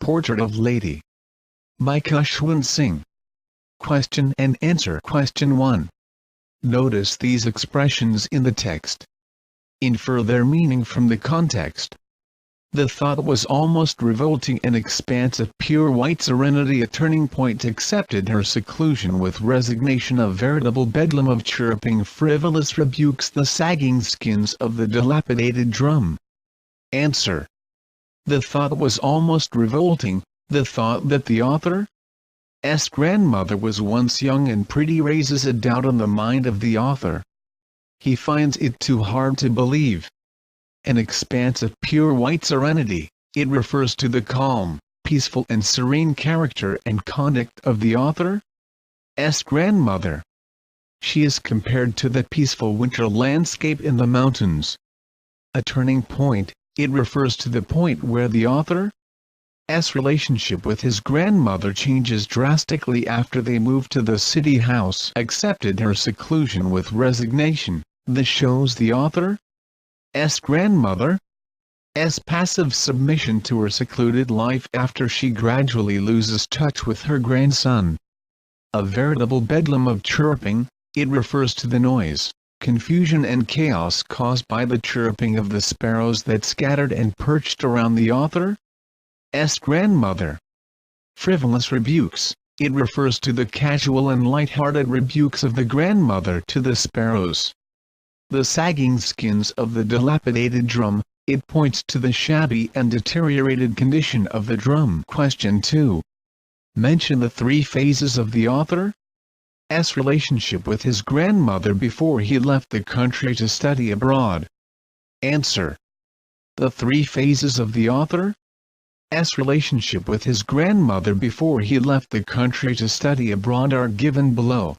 Portrait of Lady by Khushwant Singh. Question and answer. Question 1. Notice these expressions in the text. Infer their meaning from the context. The thought was almost revolting, an expanse of pure white serenity, a turning point, accepted her seclusion with resignation, a veritable bedlam of chirruping frivolous rebukes, the sagging skins of the dilapidated drum. Answer. The thought was almost revolting, the thought that the author's grandmother was once young and pretty raises a doubt on the mind of the author. He finds it too hard to believe. An expanse of pure white serenity, it refers to the calm, peaceful and serene character and conduct of the author's grandmother. She is compared to the peaceful winter landscape in the mountains. A turning point, it refers to the point where the author's relationship with his grandmother changes drastically after they moved to the city house, accepted her seclusion with resignation. This shows the author's grandmother's passive submission to her secluded life after she gradually loses touch with her grandson. A veritable bedlam of chirruping, it refers to the noise, confusion and chaos caused by the chirruping of the sparrows that scattered and perched around the author's grandmother. Frivolous rebukes, it refers to the casual and light-hearted rebukes of the grandmother to the sparrows. The sagging skins of the dilapidated drum, it points to the shabby and deteriorated condition of the drum. Question 2. Mention the three phases of the author's relationship with his grandmother before he left the country to study abroad. Answer. The three phases of the author's relationship with his grandmother before he left the country to study abroad are given below.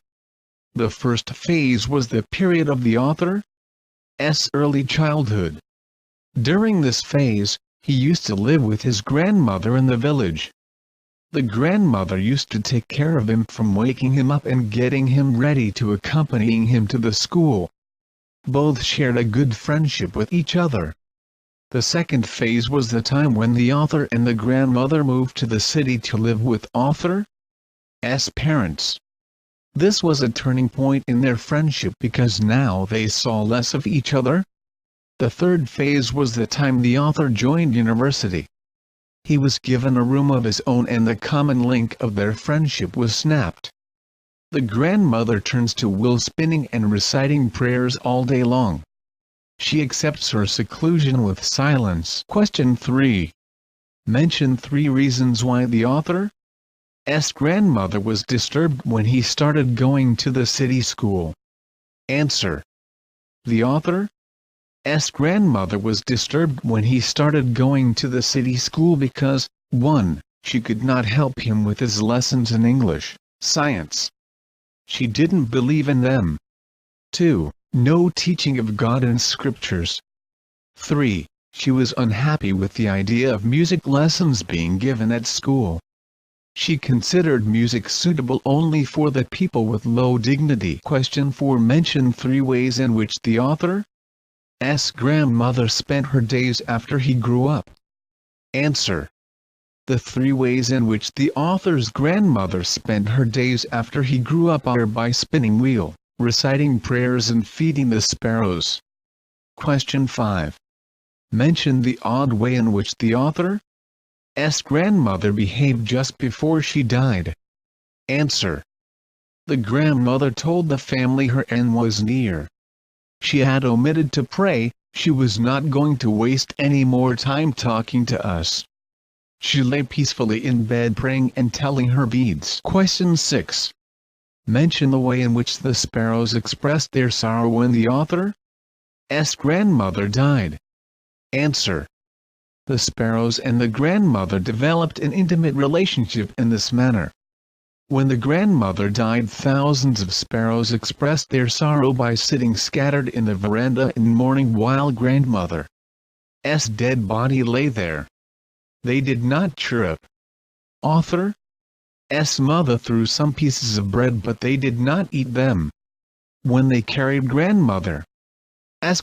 The first phase was the period of the author's early childhood. During this phase, he used to live with his grandmother in the village. The grandmother used to take care of him from waking him up and getting him ready to accompanying him to the school. Both shared a good friendship with each other. The second phase was the time when the author and the grandmother moved to the city to live with author's parents. This was a turning point in their friendship because now they saw less of each other. The third phase was the time the author joined university. He was given a room of his own and the common link of their friendship was snapped. The grandmother turns to wool spinning and reciting prayers all day long. She accepts her seclusion with silence. Question 3. Mention 3 reasons why the author's grandmother was disturbed when he started going to the city school. Answer. The author's grandmother was disturbed when he started going to the city school because, 1. She could not help him with his lessons in English, science. She didn't believe in them. 2. No teaching of God and scriptures. 3. She was unhappy with the idea of music lessons being given at school. She considered music suitable only for the people with low dignity. Question 4. Mention 3 ways in which the author's grandmother spent her days after he grew up. Answer. The 3 ways in which the author's grandmother spent her days after he grew up are by spinning wheel, reciting prayers and feeding the sparrows. Question 5. Mention the odd way in which the author's grandmother behaved just before she died. Answer. The grandmother told the family her end was near. She had omitted to pray, she was not going to waste any more time talking to us. She lay peacefully in bed praying and telling her beads. Question 6. Mention the way in which the sparrows expressed their sorrow when the author's grandmother died. Answer. The sparrows and the grandmother developed an intimate relationship in this manner. When the grandmother died, thousands of sparrows expressed their sorrow by sitting scattered in the veranda in mourning while grandmother's dead body lay there. They did not chirrup. Author's mother threw some pieces of bread but they did not eat them. When they carried grandmother's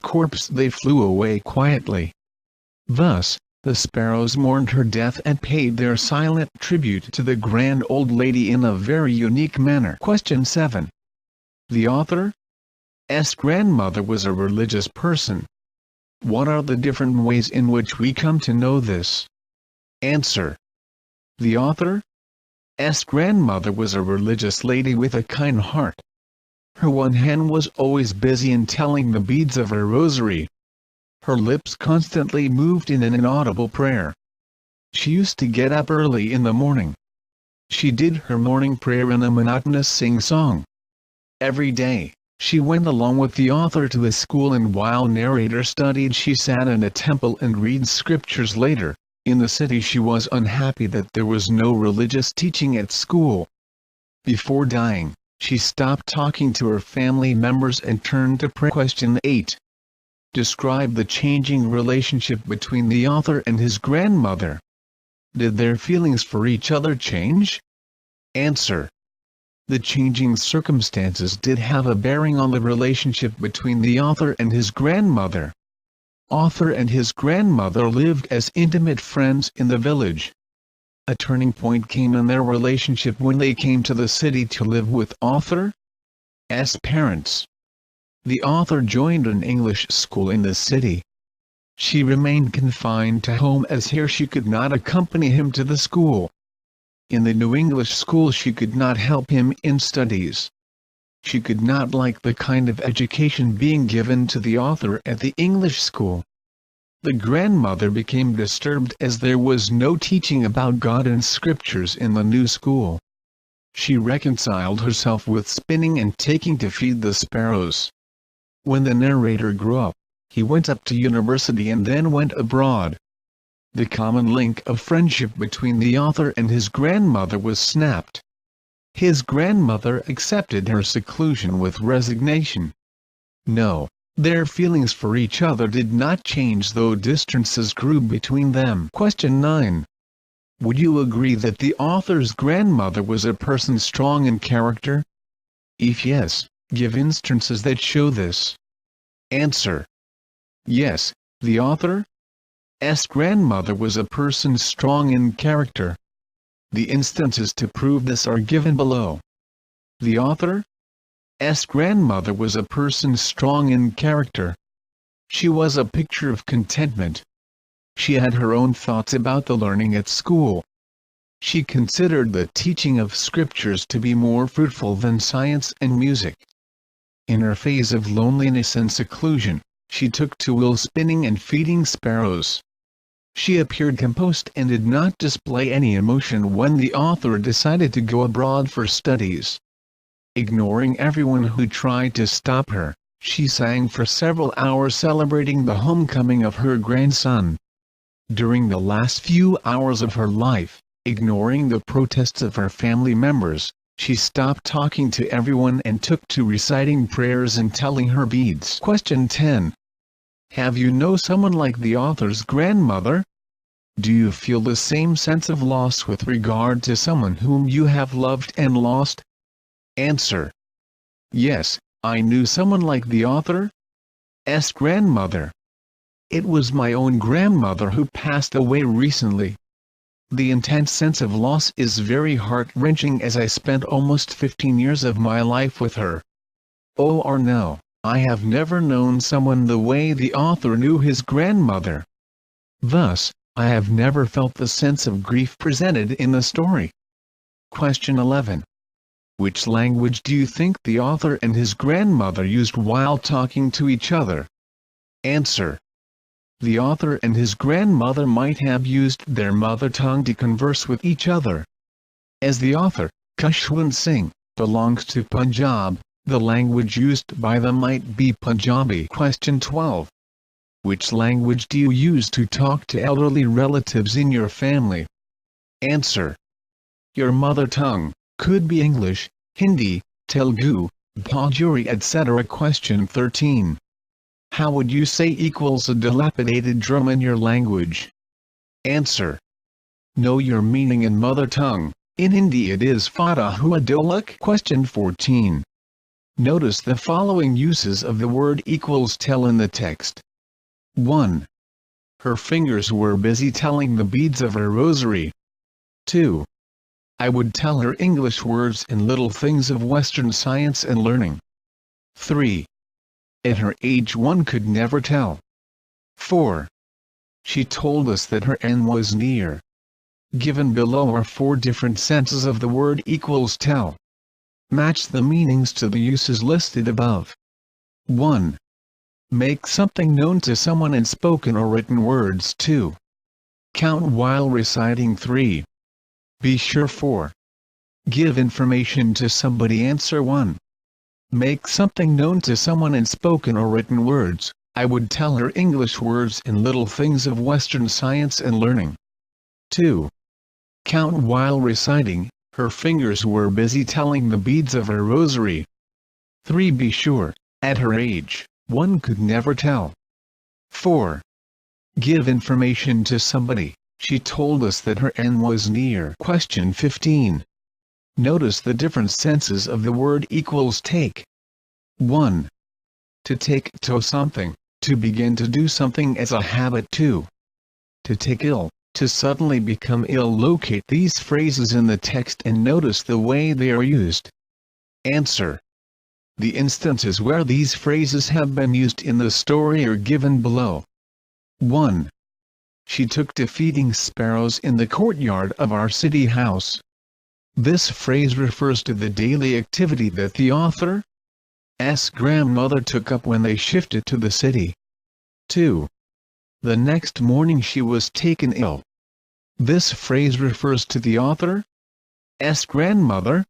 corpse they flew away quietly. Thus, The sparrows mourned her death and paid their silent tribute to the grand old lady in a very unique manner. Question 7. The author's grandmother was a religious person. What are the different ways in which we come to know this? Answer. The author's grandmother was a religious lady with a kind heart. Her one hand was always busy in telling the beads of her rosary. Her lips constantly moved in an inaudible prayer. She used to get up early in the morning. She did her morning prayer in a monotonous sing-song. Every day, she went along with the author to his school, and while narrator studied she sat in a temple and read scriptures. Later, in the city, she was unhappy that there was no religious teaching at school. Before dying, she stopped talking to her family members and turned to prayer. Question 8. Describe the changing relationship between the author and his grandmother. Did their feelings for each other change? Answer. The changing circumstances did have a bearing on the relationship between the author and his grandmother. Author and his grandmother lived as intimate friends in the village. A turning point came in their relationship when they came to the city to live with author's parents. The author joined an English school in the city. She remained confined to home as here she could not accompany him to the school. In the new English school she could not help him in studies. She could not like the kind of education being given to the author at the English school. The grandmother became disturbed as there was no teaching about God and scriptures in the new school. She reconciled herself with spinning and taking to feed the sparrows. When the narrator grew up, he went up to university and then went abroad. The common link of friendship between the author and his grandmother was snapped. His grandmother accepted her seclusion with resignation. No, their feelings for each other did not change though distances grew between them. Question 9. Would you agree that the author's grandmother was a person strong in character? If yes, give instances that show this. Answer. Yes, the author's grandmother was a person strong in character. The instances to prove this are given below. The author's grandmother was a person strong in character. She was a picture of contentment. She had her own thoughts about the learning at school. She considered the teaching of scriptures to be more fruitful than science and music. In her phase of loneliness and seclusion, she took to wool spinning and feeding sparrows. She appeared composed and did not display any emotion when the author decided to go abroad for studies. Ignoring everyone who tried to stop her, she sang for several hours celebrating the homecoming of her grandson. During the last few hours of her life, ignoring the protests of her family members, she stopped talking to everyone and took to reciting prayers and telling her beads. Question 10. Have you know someone like the author's grandmother? Do you feel the same sense of loss with regard to someone whom you have loved and lost? Answer. Yes, I knew someone like the author's grandmother. It was my own grandmother who passed away recently. The intense sense of loss is very heart-wrenching as I spent almost 15 years of my life with her. Oh or no, I have never known someone the way the author knew his grandmother. Thus, I have never felt the sense of grief presented in the story. Question 11. Which language do you think the author and his grandmother used while talking to each other? Answer. The author and his grandmother might have used their mother tongue to converse with each other. As the author, Khushwant Singh, belongs to Punjab, the language used by them might be Punjabi. Question 12. Which language do you use to talk to elderly relatives in your family? Answer. Your mother tongue could be English, Hindi, Telugu, Bhojpuri, etc. Question 13. How would you say equals a dilapidated drum in your language? Answer. Know your meaning in mother tongue. In Hindi it is Fata Hua Dolak. Question 14. Notice the following uses of the word equals tell in the text. 1. her fingers were busy telling the beads of her rosary. 2. I would tell her English words and little things of Western science and learning. 3. At her age one could never tell. 4. She told us that her end was near. Given below are 4 different senses of the word equals tell. Match the meanings to the uses listed above. 1. Make something known to someone in spoken or written words. 2. Count while reciting. 3. Be sure. 4. Give information to somebody. Answer 1. Make something known to someone in spoken or written words. I would tell her English words and little things of Western science and learning. 2. Count while reciting, her fingers were busy telling the beads of her rosary. 3. Be sure, at her age, one could never tell. 4. Give information to somebody, she told us that her end was near. Question 15. Notice the different senses of the word equals take. 1. To take to something, to begin to do something as a habit. 2. To take ill, to suddenly become ill. Locate these phrases in the text and notice the way they are used. Answer. The instances where these phrases have been used in the story are given below. 1. She took to feeding sparrows in the courtyard of our city house. This phrase refers to the daily activity that the author's grandmother took up when they shifted to the city. 2. The next morning she was taken ill. This phrase refers to the author's grandmother,